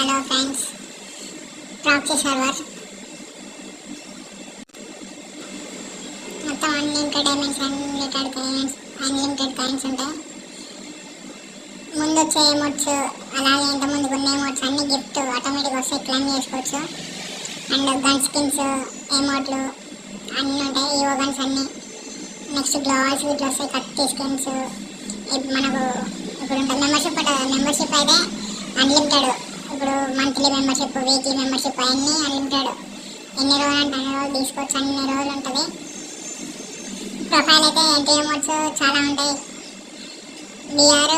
Hello friends, proxy server మొత్తం unlimited diamonds, unlimited coins ఉంటాయి. ముందు వచ్చే ఎమోట్స్ అలాగే ఇంత ముందుకు ఉన్న ఎమోట్స్ అన్ని గిఫ్ట్ ఆటోమేటిక్ వస్తాయి, క్లైమ్ చేసుకోవచ్చు. అండ్ గన్ స్కిన్స్ ఎమోట్లు అన్నీ ఉంటాయి, ఈవో గన్స్ అన్నీ. నెక్స్ట్ గ్లోవాల్స్ ఇట్లా వస్తాయి, కత్తి స్కిన్స్. మనకు ఇప్పుడు ఉంటుంది మెంబర్షిప్ అయితే అన్లిమిటెడ్. ఇప్పుడు మంత్లీ మెంబర్షిప్, వీక్లీ మెంబర్షిప్ అన్నీ అన్లిమిటెడ్. ఎన్ని రోజులు అంటే అన్ని రోజులు తీసుకోవచ్చు, అన్ని రోజులు ఉంటుంది. ప్రొఫైల్ అయితే ఎంట్రీ ఎమోట్స్ చాలా ఉంటాయి. బిఆర్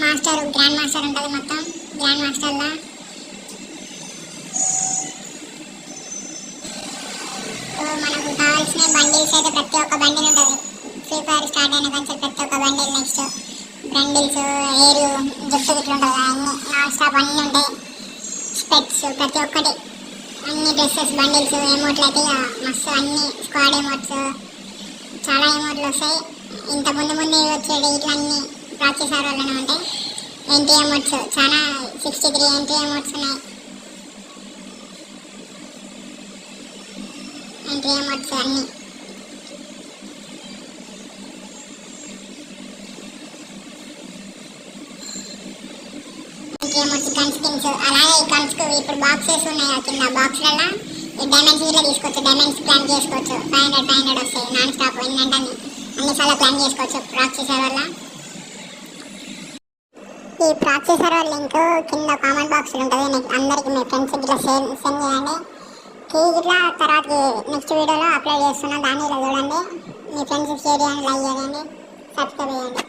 మాస్టర్, గ్రాండ్ మాస్టర్ ఉంటుంది. మొత్తం గ్రాండ్ మాస్టర్లో మనకు కావాల్సిన బండిల్స్ అయితే ప్రతి ఒక్క బండిల్ ఉంటుంది. ఫ్రీ ఫైర్ స్టార్ట్ అయిన కానీ ప్రతి ఒక్క బండిల్, నెక్స్ట్ బండిల్స్, ఎయిర్ జుట్టు ఇట్లా ఉంటుంది, అన్ని నాన్ స్టాప్ అన్నీ ఉంటాయి. స్పెట్స్ ప్రతి ఒక్కటి, అన్ని డ్రెస్సెస్, బండిల్స్, ఎమోట్లు అయితే మస్తు అన్ని స్క్వాడ్ ఎమోట్స్ చాలా ఎమోట్లు వస్తాయి. ఇంత ముందు వచ్చేది ఇట్లా అన్ని ప్రాక్సీ సర్వర్లోనే ఉంటాయి. ఎంట్రీ ఎమోట్స్ చాలా 63 ఎంట్రీ ఎమోట్స్ ఉన్నాయి. ఎంట్రీ ఎమోట్స్ అన్నీ గన్ స్కిన్స్. అలాగే ఈ గన్స్కు ఇప్పుడు బాక్సెస్ ఉన్నాయి, కింద బాక్స్లలో ఈ డైమండ్స్ ఇట్లా తీసుకోవచ్చు. డైమండ్స్ ప్లాన్ చేసుకోవచ్చు. 500 వస్తాయి నాన్ స్టాప్. ఏంటంటే అన్నిసార్లు ప్లాన్ చేసుకోవచ్చు ప్రాక్సీ సర్వర్లో. ఈ ప్రాక్సీ సర్వర్ లింక్ కింద కామెంట్ బాక్స్లో ఉంటుంది. అందరికి మీ ఫ్రెండ్స్కి ఇట్లా సెండ్ చేయండి. ఇట్లా తర్వాత నెక్స్ట్ వీడియోలో అప్లోడ్ చేస్తున్నాను, దాన్ని ఇలా చూడండి. మీ ఫ్రెండ్స్కి షేర్ చేయండి, లైక్ చేయండి, సబ్స్క్రైబ్ చేయండి.